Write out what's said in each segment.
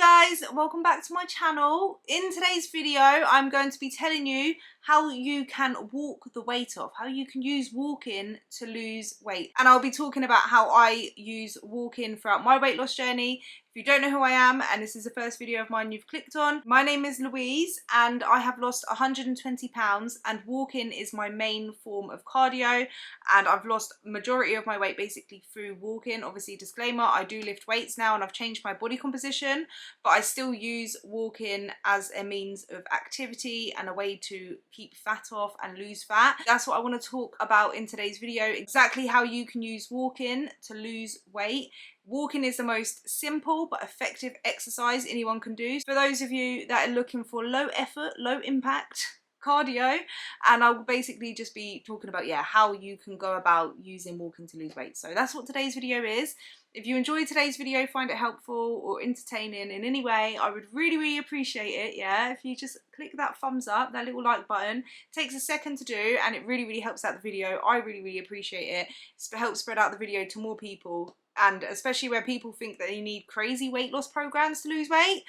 Hi guys, welcome back to my channel. In today's video I'm going to be telling you how you can walk the weight off, how you can use walking to lose weight, and I'll be talking about how I use walking throughout my weight loss journey. If you don't know who I am and this is the first video of mine you've clicked on, my name is Louise and I have lost 120 pounds and walking is my main form of cardio, and I've lost majority of my weight basically through walking. Obviously, disclaimer, I do lift weights now and I've changed my body composition, but I still use walking as a means of activity and a way to keep fat off and lose fat. That's what I want to talk about in today's video, exactly how you can use walking to lose weight. Walking is the most simple but effective exercise anyone can do. For those of you that are looking for low effort, low impact cardio, and I'll basically just be talking about how you can go about using walking to lose weight. So that's what today's video is. If you enjoyed today's video, find it helpful or entertaining in any way, I would really appreciate it, if you just click that thumbs up, that little like button. It takes a second to do and it really helps out the video. I really appreciate it. It helps spread out the video to more people, and especially where people think that you need crazy weight loss programs to lose weight.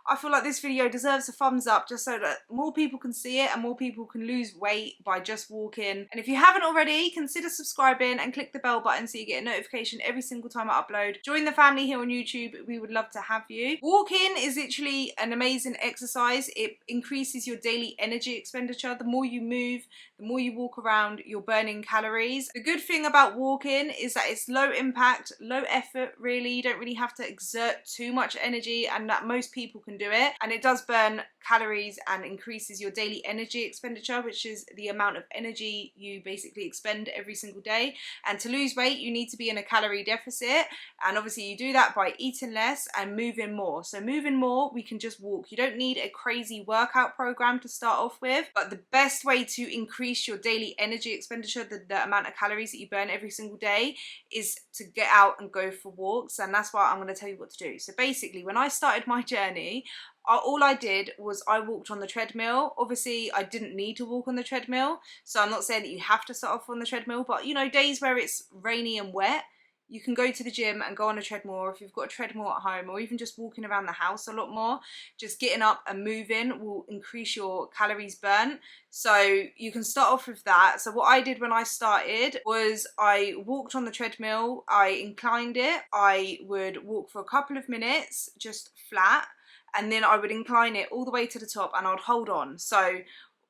I feel like this video deserves a thumbs up just so that more people can see it and more people can lose weight by just walking. And if you haven't already, consider subscribing and click the bell button so you get a notification every single time I upload. Join the family here on YouTube. We would love to have you. Walking is literally an amazing exercise. It increases your daily energy expenditure. The more you move, the more you walk around, you're burning calories. The good thing about walking is that it's low impact, low effort really. You don't really have to exert too much energy, and that most people can do it, and it does burn calories and increases your daily energy expenditure, which is the amount of energy you basically expend every single day. And to lose weight you need to be in a calorie deficit, and obviously you do that by eating less and moving more. So moving more, we can just walk. You don't need a crazy workout program to start off with, but the best way to increase your daily energy expenditure, the amount of calories that you burn every single day, is to get out and go for walks. And that's why I'm going to tell you what to do. So basically, when I started my journey, all I did was I walked on the treadmill. Obviously I didn't need to walk on the treadmill, so I'm not saying that you have to start off on the treadmill, but you know, days where it's rainy and wet, you can go to the gym and go on a treadmill, or if you've got a treadmill at home, or even just walking around the house a lot more. Just getting up and moving will increase your calories burnt. So you can start off with that. So what I did when I started was I walked on the treadmill, I inclined it, I would walk for a couple of minutes just flat, and then I would incline it all the way to the top and I'd hold on. So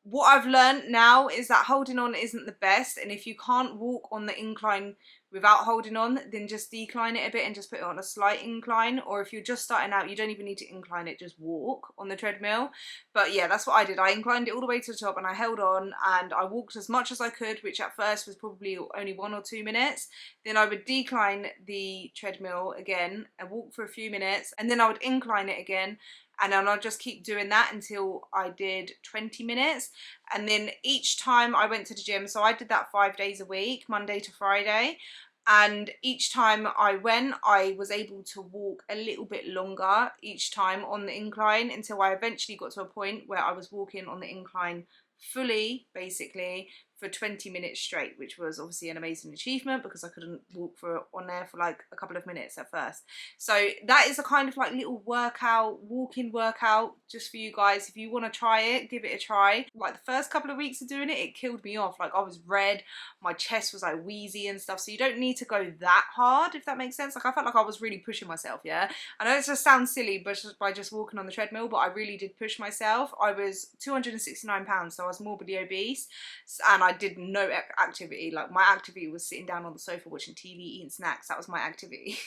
what I've learned now is that holding on isn't the best, and if you can't walk on the incline without holding on, then just decline it a bit and just put it on a slight incline. Or if you're just starting out, you don't even need to incline it, just walk on the treadmill. But yeah, that's what I did. I inclined it all the way to the top and I held on and I walked as much as I could, which at first was probably only 1 or 2 minutes. Then I would decline the treadmill again and walk for a few minutes, and then I would incline it again. And then I'll just keep doing that until I did 20 minutes. And then each time I went to the gym, so I did that 5 days a week, Monday to Friday. And each time I went, I was able to walk a little bit longer each time on the incline, until I eventually got to a point where I was walking on the incline fully, basically, for 20 minutes straight, which was obviously an amazing achievement because I couldn't walk on there for like a couple of minutes at first. So that is a kind of like little workout, walking workout, just for you guys. If you want to try it, give it a try. Like the first couple of weeks of doing it, it killed me off. Like I was red, my chest was like wheezy and stuff. So you don't need to go that hard, if that makes sense. Like I felt like I was really pushing myself, I know it just sounds silly, but by just walking on the treadmill, but I really did push myself. I was 269 pounds, so I was morbidly obese, and I did no activity. Like my activity was sitting down on the sofa watching TV, eating snacks. That was my activity.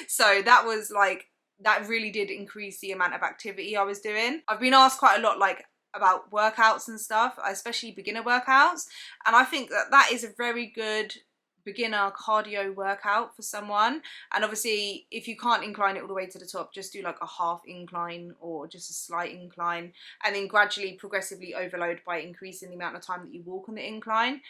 So that was like, that really did increase the amount of activity I was doing. I've been asked quite a lot like about workouts and stuff, especially beginner workouts, and I think that that is a very good beginner cardio workout for someone. And obviously if you can't incline it all the way to the top, just do like a half incline or just a slight incline, and then gradually progressively overload by increasing the amount of time that you walk on the incline.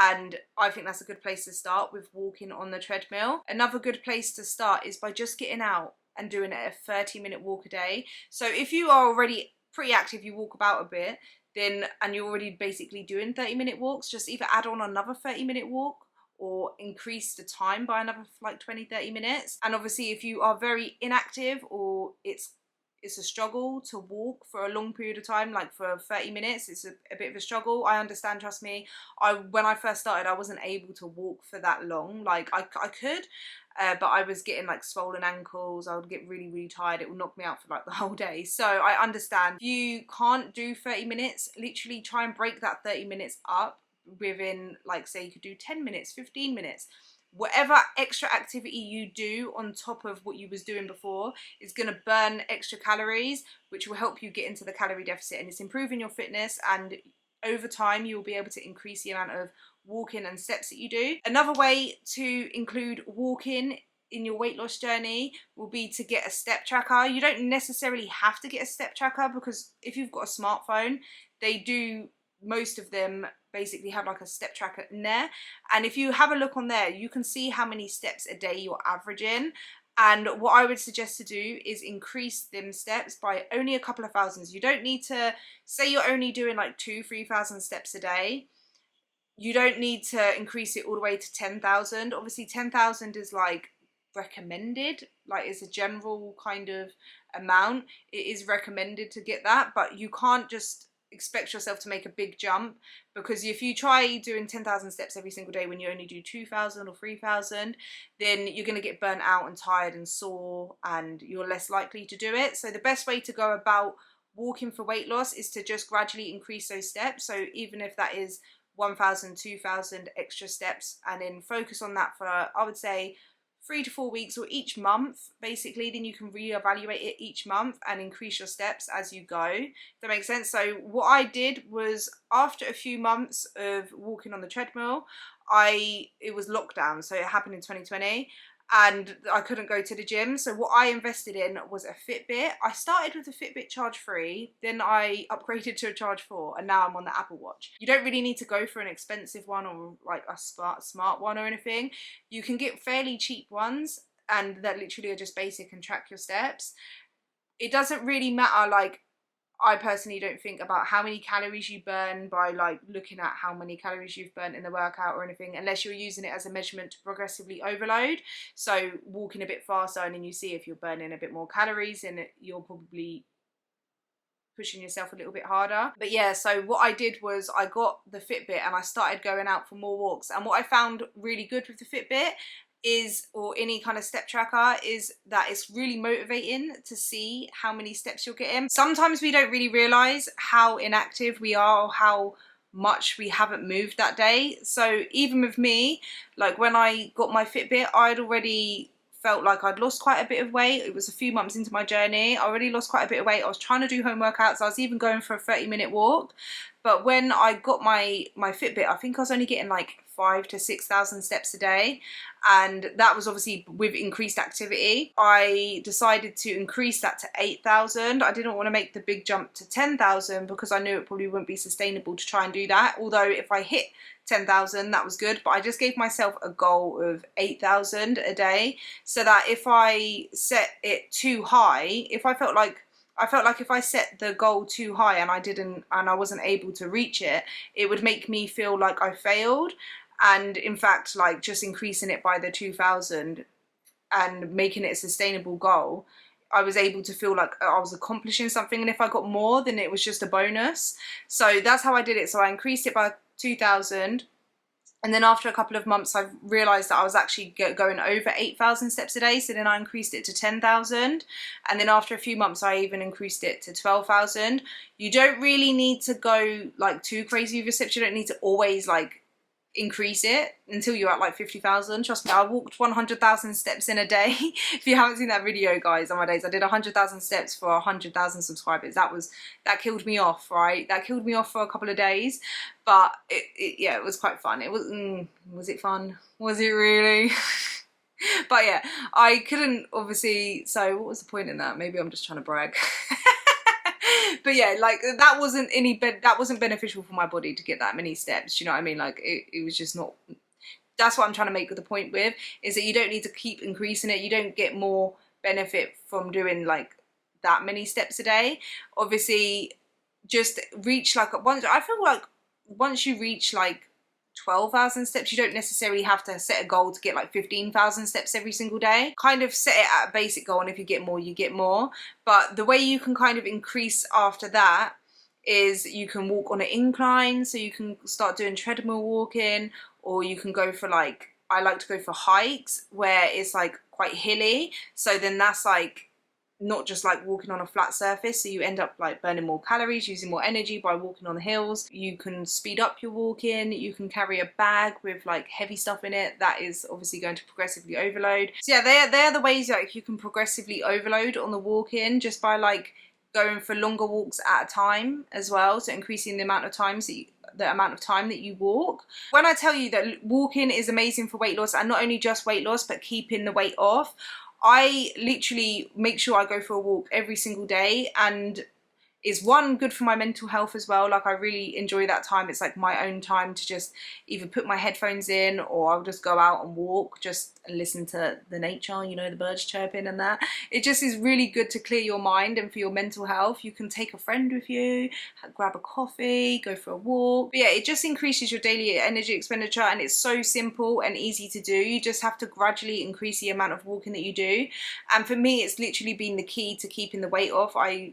And I think that's a good place to start, with walking on the treadmill. Another good place to start is by just getting out and doing a 30-minute walk a day. So if you are already pretty active, you walk about a bit, then, and you're already basically doing 30-minute walks, just either add on another 30-minute walk or increase the time by another like 20-30 minutes. And obviously if you are very inactive or it's it's a struggle to walk for a long period of time, like for 30 minutes. It's a bit of a struggle. I understand, trust me. When I first started, I wasn't able to walk for that long. Like I could, but I was getting like swollen ankles. I would get really, really tired. It would knock me out for like the whole day. So I understand. If you can't do 30 minutes, literally try and break that 30 minutes up within, like, say you could do 10 minutes, 15 minutes. Whatever extra activity you do on top of what you was doing before is going to burn extra calories, which will help you get into the calorie deficit, and it's improving your fitness, and over time you will be able to increase the amount of walking and steps that you do. Another way to include walking in your weight loss journey will be to get a step tracker. You don't necessarily have to get a step tracker, because if you've got a smartphone, they do, most of them basically have like a step tracker in there, and if you have a look on there, you can see how many steps a day you're averaging. And what I would suggest to do is increase them steps by only a couple of thousands. You don't need to, say you're only doing like 2,000-3,000 steps a day, you don't need to increase it all the way to 10,000. Obviously 10,000 is like recommended, like it's a general kind of amount. It is recommended to get that, but you can't just expect yourself to make a big jump, because if you try doing 10,000 steps every single day when you only do 2,000 or 3,000, then you're going to get burnt out and tired and sore, and you're less likely to do it. So the best way to go about walking for weight loss is to just gradually increase those steps. So even if that is 1,000, 2,000 extra steps, and then focus on that for, I would say, 3 to 4 weeks or each month, basically. Then you can reevaluate it each month and increase your steps as you go. If that makes sense. So what I did was, after a few months of walking on the treadmill, it was lockdown, so it happened in 2020, and I couldn't go to the gym. So what I invested in was a Fitbit. I started with a Fitbit Charge 3, then I upgraded to a Charge 4, and now I'm on the Apple Watch. You don't really need to go for an expensive one or like a smart one or anything. You can get fairly cheap ones, and that literally are just basic and track your steps. It doesn't really matter, like, I personally don't think about how many calories you burn by like looking at how many calories you've burnt in the workout or anything, unless you're using it as a measurement to progressively overload. So walking a bit faster, and then you see if you're burning a bit more calories, and you're probably pushing yourself a little bit harder. But yeah, so what I did was I got the Fitbit and I started going out for more walks. And what I found really good with the Fitbit is, or any kind of step tracker, is that it's really motivating to see how many steps you're getting. Sometimes we don't really realize how inactive we are, or how much we haven't moved that day. So even with me, like when I got my Fitbit, I'd already felt like I'd lost quite a bit of weight. It was a few months into my journey. I already lost quite a bit of weight. I was trying to do home workouts. I was even going for a 30-minute walk. But when I got my Fitbit, I think I was only getting like 5,000 to 6,000 steps a day, and that was obviously with increased activity. I decided to increase that to 8,000. I didn't want to make the big jump to 10,000 because I knew it probably wouldn't be sustainable to try and do that, although if I hit 10,000 that was good. But I just gave myself a goal of 8,000 a day, so that if I set it too high, if I felt like if I set the goal too high and I wasn't able to reach it, it would make me feel like I failed. And in fact, like, just increasing it by the 2,000 and making it a sustainable goal, I was able to feel like I was accomplishing something. And if I got more, then it was just a bonus. So that's how I did it. So I increased it by 2,000. And then after a couple of months, I realised that I was actually going over 8,000 steps a day. So then I increased it to 10,000. And then after a few months, I even increased it to 12,000. You don't really need to go like too crazy with your steps. You don't need to always like increase it until you're at like 50,000. Trust me, I walked 100,000 steps in a day. If you haven't seen that video, guys, on my days, I did 100,000 steps for 100,000 subscribers. That killed me off, right? That killed me off for a couple of days, but yeah, it was quite fun. It was it fun? Was it really? But yeah, I couldn't obviously. So what was the point in that? Maybe I'm just trying to brag. But yeah, like that wasn't beneficial for my body to get that many steps. You know what I mean? Like it was just not. That's what I'm trying to make the point with, is that you don't need to keep increasing it. You don't get more benefit from doing like that many steps a day. Obviously, just reach like once. I feel like once you reach like 12,000 steps. You don't necessarily have to set a goal to get like 15,000 steps every single day. Kind of set it at a basic goal, and if you get more, you get more. But the way you can kind of increase after that is you can walk on an incline, so you can start doing treadmill walking, or you can go for like, I like to go for hikes where it's like quite hilly, so then that's like not just like walking on a flat surface, so you end up like burning more calories, using more energy by walking on the hills. You can speed up your walking, you can carry a bag with like heavy stuff in it, that is obviously going to progressively overload. So yeah, they're the ways that you can progressively overload on the walking, just by like going for longer walks at a time as well, so increasing the amount of times that you walk. When I tell you that walking is amazing for weight loss, and not only just weight loss but keeping the weight off, I literally make sure I go for a walk every single day, and is one, good for my mental health as well. Like I really enjoy that time. It's like my own time to just either put my headphones in, or I'll just go out and walk, just and listen to the nature, you know, the birds chirping and that. It just is really good to clear your mind and for your mental health. You can take a friend with you, grab a coffee, go for a walk. But yeah, it just increases your daily energy expenditure, and it's so simple and easy to do. You just have to gradually increase the amount of walking that you do. And for me, it's literally been the key to keeping the weight off. I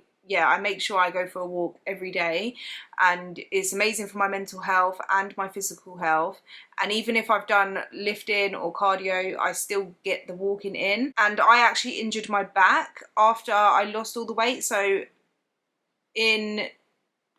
make sure I go for a walk every day, and it's amazing for my mental health and my physical health. And even if I've done lifting or cardio, I still get the walking in. And I actually injured my back after I lost all the weight. So in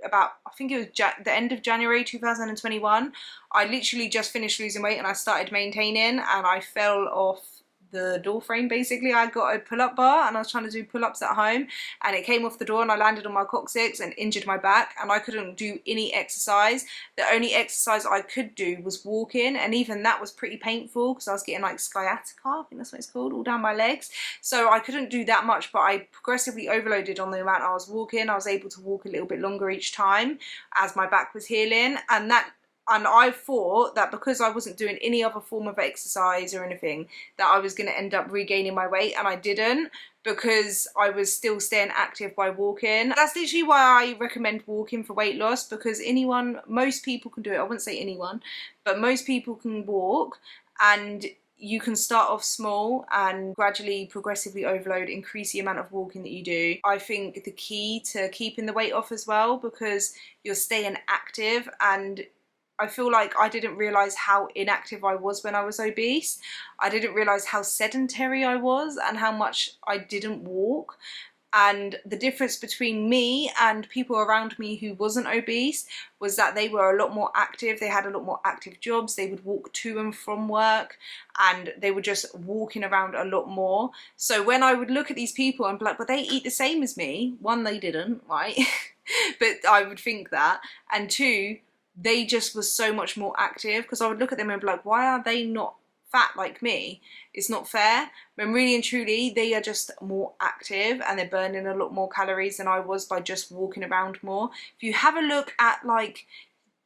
about, I think it was the end of January 2021, I literally just finished losing weight and I started maintaining, and I fell off the door frame basically. I got a pull-up bar and I was trying to do pull-ups at home, and it came off the door and I landed on my coccyx and injured my back, and I couldn't do any exercise. The only exercise I could do was walking, and even that was pretty painful because I was getting like sciatica, I think that's what it's called, all down my legs. So I couldn't do that much, but I progressively overloaded on the amount I was walking. I was able to walk a little bit longer each time as my back was healing, and I thought that because I wasn't doing any other form of exercise or anything, that I was going to end up regaining my weight, and I didn't, because I was still staying active by walking. That's literally why I recommend walking for weight loss, because most people can do it. I wouldn't say anyone, but most people can walk, and you can start off small and gradually, progressively overload, increase the amount of walking that you do. I think the key to keeping the weight off as well, because you're staying active, and I feel like I didn't realise how inactive I was when I was obese. I didn't realise how sedentary I was and how much I didn't walk. And the difference between me and people around me who wasn't obese was that they were a lot more active. They had a lot more active jobs. They would walk to and from work, and they were just walking around a lot more. So when I would look at these people and be like, but they eat the same as me. One, they didn't, right? But I would think that. And two, they just was so much more active, because I would look at them and be like, why are they not fat like me? It's not fair. When really and truly, they are just more active, and they're burning a lot more calories than I was by just walking around more. If you have a look at like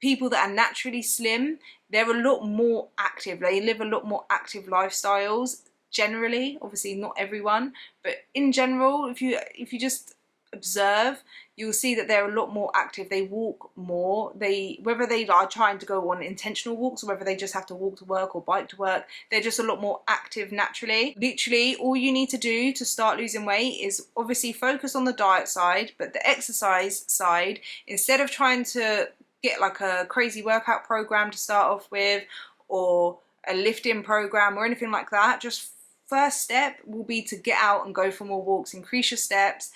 people that are naturally slim, they're a lot more active. They live a lot more active lifestyles generally. Obviously not everyone, but in general, if you just observe, you'll see that they're a lot more active. They walk more. Whether they are trying to go on intentional walks or whether they just have to walk to work or bike to work, they're just a lot more active naturally. Literally, all you need to do to start losing weight is obviously focus on the diet side, but the exercise side, instead of trying to get like a crazy workout program to start off with, or a lifting program or anything like that, just first step will be to get out and go for more walks, increase your steps,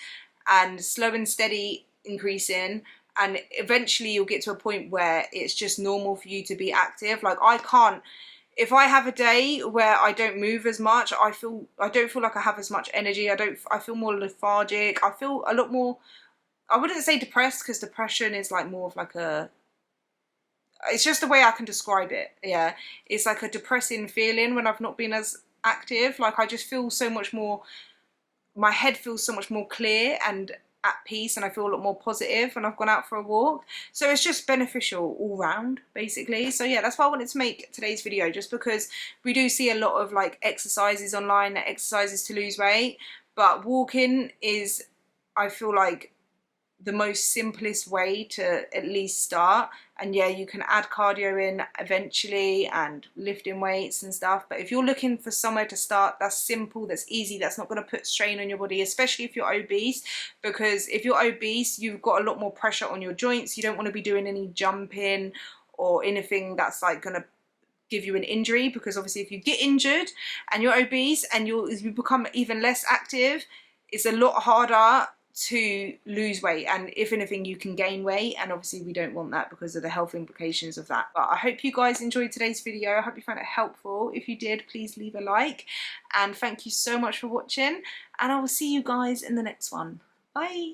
and slow and steady increasing, and eventually you'll get to a point where it's just normal for you to be active. Like if I have a day where I don't move as much, I don't feel like I have as much energy. I feel more lethargic. I feel a lot more, I wouldn't say depressed, because depression is like more of like it's just the way I can describe it. Yeah, it's like a depressing feeling when I've not been as active. Like I just feel so much more, my head feels so much more clear and at peace, and I feel a lot more positive when I've gone out for a walk. So it's just beneficial all round basically. So yeah, that's why I wanted to make today's video, just because we do see a lot of like exercises online, exercises to lose weight, but walking is, I feel like, the most simplest way to at least start. And yeah, you can add cardio in eventually and lifting weights and stuff, but if you're looking for somewhere to start that's simple, that's easy, that's not going to put strain on your body, especially if you're obese, because if you're obese you've got a lot more pressure on your joints. You don't want to be doing any jumping or anything that's like going to give you an injury, because obviously if you get injured and you're obese and you become even less active, it's a lot harder to lose weight, and if anything you can gain weight, and obviously we don't want that because of the health implications of that. But I hope you guys enjoyed today's video. I hope you found it helpful. If you did, please leave a like, and thank you so much for watching, and I will see you guys in the next one. Bye.